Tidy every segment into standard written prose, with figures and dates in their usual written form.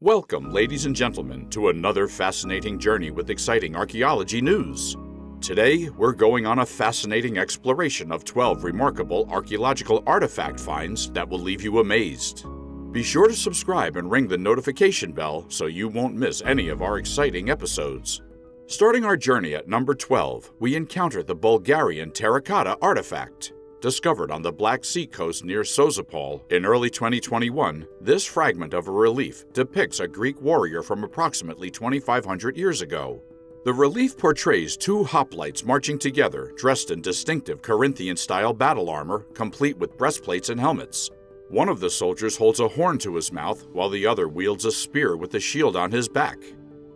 Welcome, ladies and gentlemen, to another fascinating journey with exciting archaeology news. Today, we're going on a fascinating exploration of 12 remarkable archaeological artifact finds that will leave you amazed. Be sure to subscribe and ring the notification bell so you won't miss any of our exciting episodes. Starting our journey at number 12, we encounter the Bulgarian Terracotta Artifact. Discovered on the Black Sea coast near Sozopol in early 2021, this fragment of a relief depicts a Greek warrior from approximately 2,500 years ago. The relief portrays two hoplites marching together, dressed in distinctive Corinthian-style battle armor, complete with breastplates and helmets. One of the soldiers holds a horn to his mouth, while the other wields a spear with a shield on his back.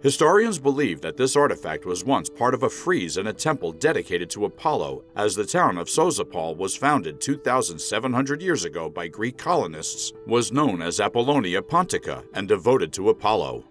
Historians believe that this artifact was once part of a frieze in a temple dedicated to Apollo, as the town of Sozopol was founded 2,700 years ago by Greek colonists, was known as Apollonia Pontica and devoted to Apollo.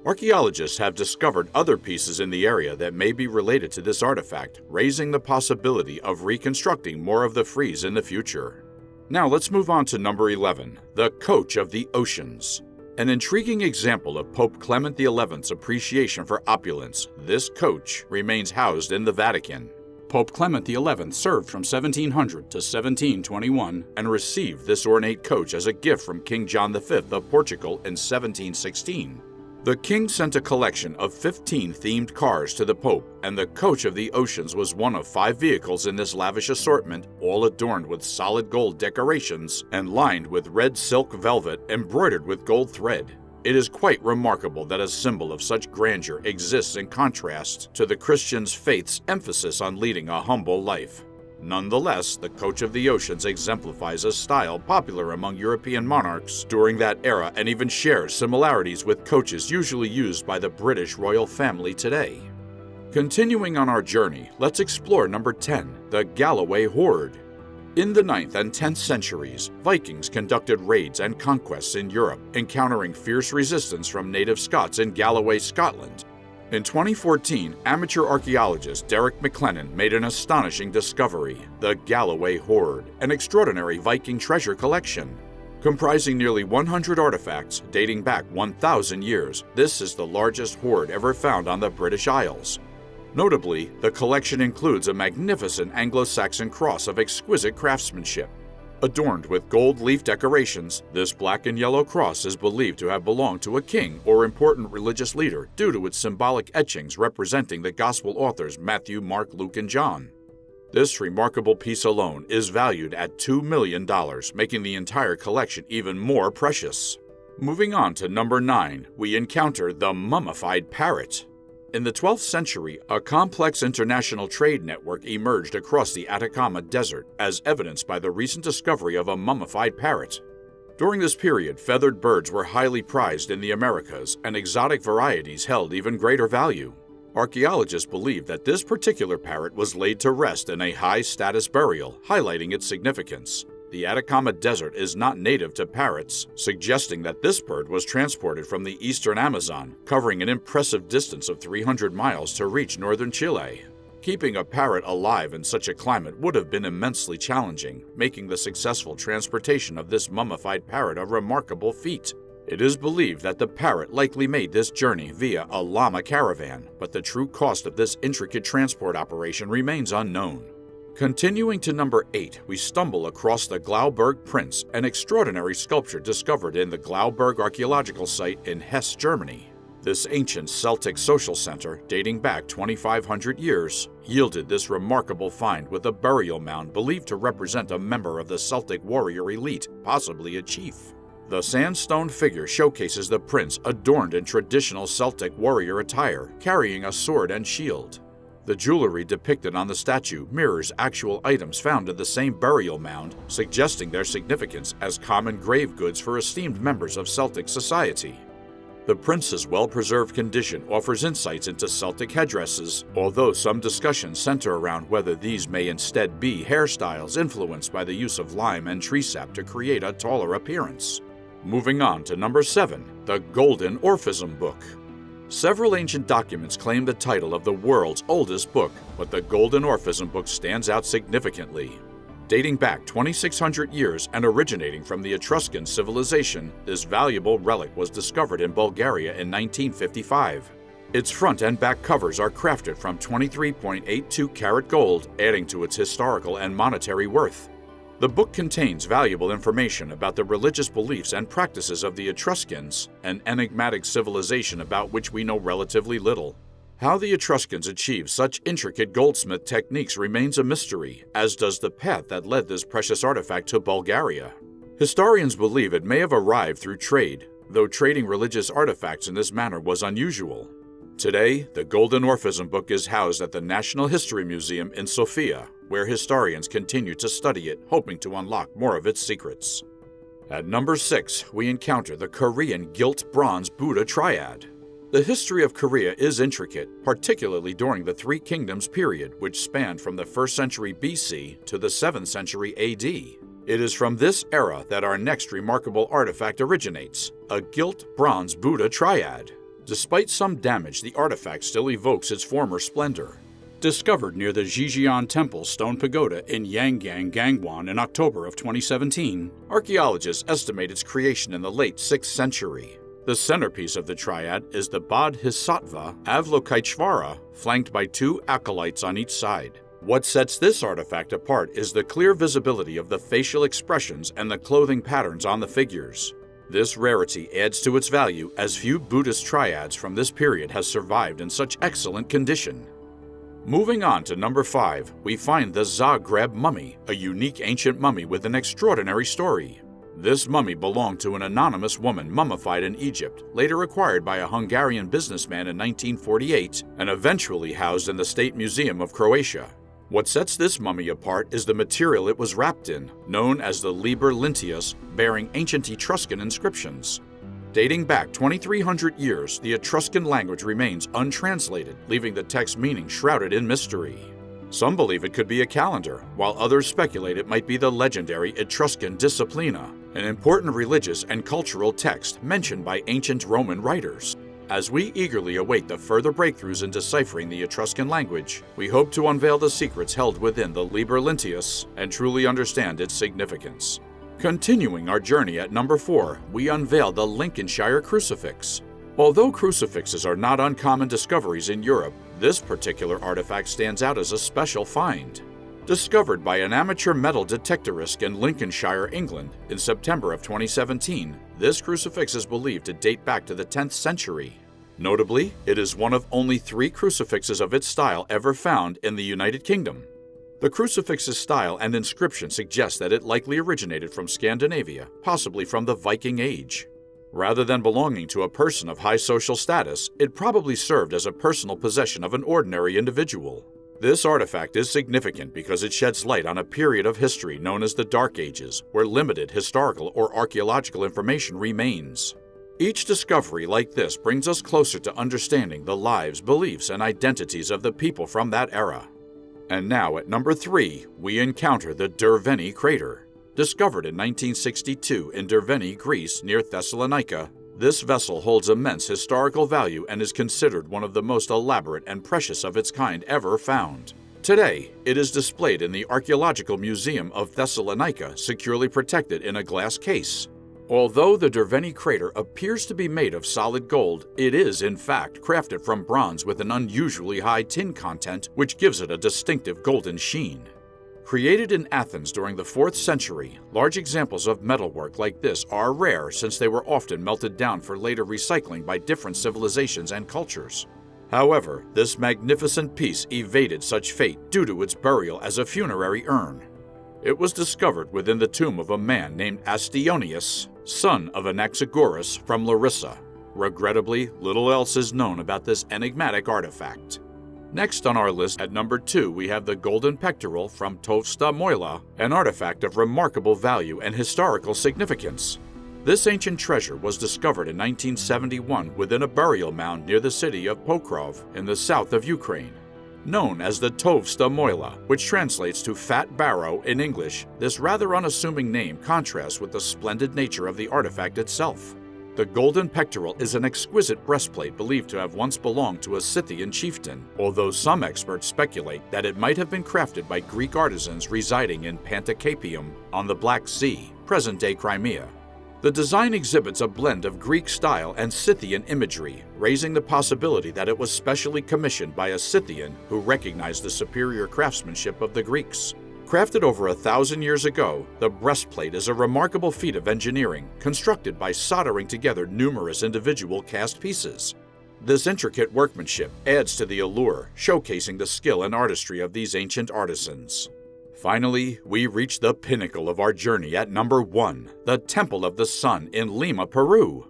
Archaeologists have discovered other pieces in the area that may be related to this artifact, raising the possibility of reconstructing more of the frieze in the future. Now let's move on to number 11, the Coach of the Oceans. An intriguing example of Pope Clement XI's appreciation for opulence, this coach remains housed in the Vatican. Pope Clement XI served from 1700 to 1721 and received this ornate coach as a gift from King John V of Portugal in 1716. The king sent a collection of 15 themed cars to the Pope, and the Coach of the Oceans was one of 5 vehicles in this lavish assortment, all adorned with solid gold decorations and lined with red silk velvet embroidered with gold thread. It is quite remarkable that a symbol of such grandeur exists in contrast to the Christian's faith's emphasis on leading a humble life. Nonetheless, the Coach of the Oceans exemplifies a style popular among European monarchs during that era and even shares similarities with coaches usually used by the British royal family today. Continuing on our journey, let's explore number 10, the Galloway Horde. In the 9th and 10th centuries, Vikings conducted raids and conquests in Europe, encountering fierce resistance from native Scots in Galloway, Scotland. In 2014, amateur archaeologist Derek McLennan made an astonishing discovery, the Galloway Horde, an extraordinary Viking treasure collection. Comprising nearly 100 artifacts dating back 1,000 years, this is the largest hoard ever found on the British Isles. Notably, the collection includes a magnificent Anglo-Saxon cross of exquisite craftsmanship. Adorned with gold leaf decorations, this black and yellow cross is believed to have belonged to a king or important religious leader due to its symbolic etchings representing the Gospel authors Matthew, Mark, Luke, and John. This remarkable piece alone is valued at $2 million, making the entire collection even more precious. Moving on to number 9, we encounter the Mummified Parrot. In the 12th century, a complex international trade network emerged across the Atacama Desert, as evidenced by the recent discovery of a mummified parrot. During this period, feathered birds were highly prized in the Americas, and exotic varieties held even greater value. Archaeologists believe that this particular parrot was laid to rest in a high-status burial, highlighting its significance. The Atacama Desert is not native to parrots, suggesting that this bird was transported from the eastern Amazon, covering an impressive distance of 300 miles to reach northern Chile. Keeping a parrot alive in such a climate would have been immensely challenging, making the successful transportation of this mummified parrot a remarkable feat. It is believed that the parrot likely made this journey via a llama caravan, but the true cost of this intricate transport operation remains unknown. Continuing to number 8, we stumble across the Glauberg Prince, an extraordinary sculpture discovered in the Glauberg Archaeological Site in Hesse, Germany. This ancient Celtic social center, dating back 2,500 years, yielded this remarkable find with a burial mound believed to represent a member of the Celtic warrior elite, possibly a chief. The sandstone figure showcases the prince adorned in traditional Celtic warrior attire, carrying a sword and shield. The jewelry depicted on the statue mirrors actual items found in the same burial mound, suggesting their significance as common grave goods for esteemed members of Celtic society. The prince's well-preserved condition offers insights into Celtic headdresses, although some discussions center around whether these may instead be hairstyles influenced by the use of lime and tree sap to create a taller appearance. Moving on to number 7, the Golden Orphism Book. Several ancient documents claim the title of the world's oldest book, but the Golden Orphism Book stands out significantly. Dating back 2,600 years and originating from the Etruscan civilization, this valuable relic was discovered in Bulgaria in 1955. Its front and back covers are crafted from 23.82 karat gold, adding to its historical and monetary worth. The book contains valuable information about the religious beliefs and practices of the Etruscans, an enigmatic civilization about which we know relatively little. How the Etruscans achieved such intricate goldsmith techniques remains a mystery, as does the path that led this precious artifact to Bulgaria. Historians believe it may have arrived through trade, though trading religious artifacts in this manner was unusual. Today, the Golden Orphism Book is housed at the National History Museum in Sofia, where historians continue to study it, hoping to unlock more of its secrets. At number 6, we encounter the Korean Gilt-bronze Buddha Triad. The history of Korea is intricate, particularly during the Three Kingdoms period, which spanned from the 1st century BC to the 7th century AD. It is from this era that our next remarkable artifact originates, a gilt-bronze Buddha Triad. Despite some damage, the artifact still evokes its former splendor. Discovered near the Jijian Temple Stone Pagoda in Yangang, Gangwon in October of 2017, archaeologists estimate its creation in the late 6th century. The centerpiece of the triad is the Bodhisattva Avalokiteshvara, flanked by 2 acolytes on each side. What sets this artifact apart is the clear visibility of the facial expressions and the clothing patterns on the figures. This rarity adds to its value, as few Buddhist triads from this period has survived in such excellent condition. Moving on to number 5, we find the Zagreb Mummy, a unique ancient mummy with an extraordinary story. This mummy belonged to an anonymous woman mummified in Egypt, later acquired by a Hungarian businessman in 1948, and eventually housed in the State Museum of Croatia. What sets this mummy apart is the material it was wrapped in, known as the Liber Linteus, bearing ancient Etruscan inscriptions. Dating back 2,300 years, the Etruscan language remains untranslated, leaving the text's meaning shrouded in mystery. Some believe it could be a calendar, while others speculate it might be the legendary Etruscan Disciplina, an important religious and cultural text mentioned by ancient Roman writers. As we eagerly await the further breakthroughs in deciphering the Etruscan language, we hope to unveil the secrets held within the Liber Linteus and truly understand its significance. Continuing our journey at number 4, we unveil the Lincolnshire Crucifix. Although crucifixes are not uncommon discoveries in Europe, this particular artifact stands out as a special find. Discovered by an amateur metal detectorist in Lincolnshire, England, in September of 2017, this crucifix is believed to date back to the 10th century. Notably, it is one of only 3 crucifixes of its style ever found in the United Kingdom. The crucifix's style and inscription suggest that it likely originated from Scandinavia, possibly from the Viking Age. Rather than belonging to a person of high social status, it probably served as a personal possession of an ordinary individual. This artifact is significant because it sheds light on a period of history known as the Dark Ages, where limited historical or archaeological information remains. Each discovery like this brings us closer to understanding the lives, beliefs, and identities of the people from that era. And now at number 3, we encounter the Derveni Crater. Discovered in 1962 in Derveni, Greece, near Thessalonica, this vessel holds immense historical value and is considered one of the most elaborate and precious of its kind ever found. Today, it is displayed in the Archaeological Museum of Thessalonika, securely protected in a glass case. Although the Derveni Crater appears to be made of solid gold, it is in fact crafted from bronze with an unusually high tin content, which gives it a distinctive golden sheen. Created in Athens during the 4th century, large examples of metalwork like this are rare since they were often melted down for later recycling by different civilizations and cultures. However, this magnificent piece evaded such fate due to its burial as a funerary urn. It was discovered within the tomb of a man named Astyonius, son of Anaxagoras from Larissa. Regrettably, little else is known about this enigmatic artifact. Next on our list at number 2, we have the Golden Pectoral from Tovsta Mohyla, an artifact of remarkable value and historical significance. This ancient treasure was discovered in 1971 within a burial mound near the city of Pokrov in the south of Ukraine. Known as the Tovsta Mohyla, which translates to Fat Barrow in English, this rather unassuming name contrasts with the splendid nature of the artifact itself. The Golden Pectoral is an exquisite breastplate believed to have once belonged to a Scythian chieftain, although some experts speculate that it might have been crafted by Greek artisans residing in Panticapaeum on the Black Sea, present-day Crimea. The design exhibits a blend of Greek style and Scythian imagery, raising the possibility that it was specially commissioned by a Scythian who recognized the superior craftsmanship of the Greeks. Crafted over 1,000 years ago, the breastplate is a remarkable feat of engineering, constructed by soldering together numerous individual cast pieces. This intricate workmanship adds to the allure, showcasing the skill and artistry of these ancient artisans. Finally, we reach the pinnacle of our journey at number 1, the Temple of the Sun in Lima, Peru.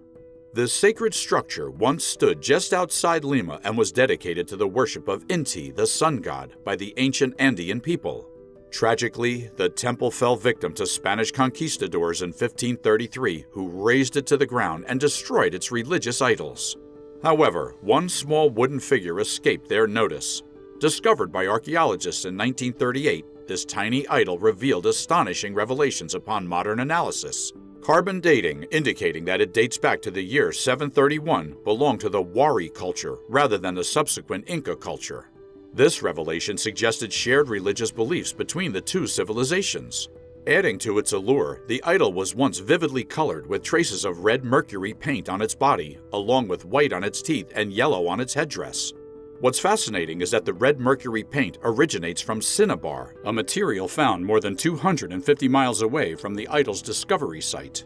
This sacred structure once stood just outside Lima and was dedicated to the worship of Inti, the sun god, by the ancient Andean people. Tragically, the temple fell victim to Spanish conquistadors in 1533, who razed it to the ground and destroyed its religious idols. However, one small wooden figure escaped their notice. Discovered by archaeologists in 1938, this tiny idol revealed astonishing revelations upon modern analysis. Carbon dating, indicating that it dates back to the year 731, belonged to the Wari culture rather than the subsequent Inca culture. This revelation suggested shared religious beliefs between the two civilizations. Adding to its allure, the idol was once vividly colored with traces of red mercury paint on its body, along with white on its teeth and yellow on its headdress. What's fascinating is that the red mercury paint originates from cinnabar, a material found more than 250 miles away from the idol's discovery site.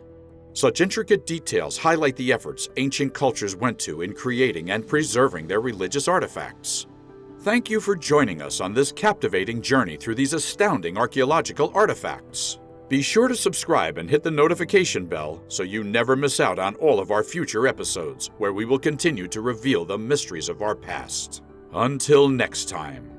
Such intricate details highlight the efforts ancient cultures went to in creating and preserving their religious artifacts. Thank you for joining us on this captivating journey through these astounding archaeological artifacts. Be sure to subscribe and hit the notification bell so you never miss out on all of our future episodes, where we will continue to reveal the mysteries of our past. Until next time.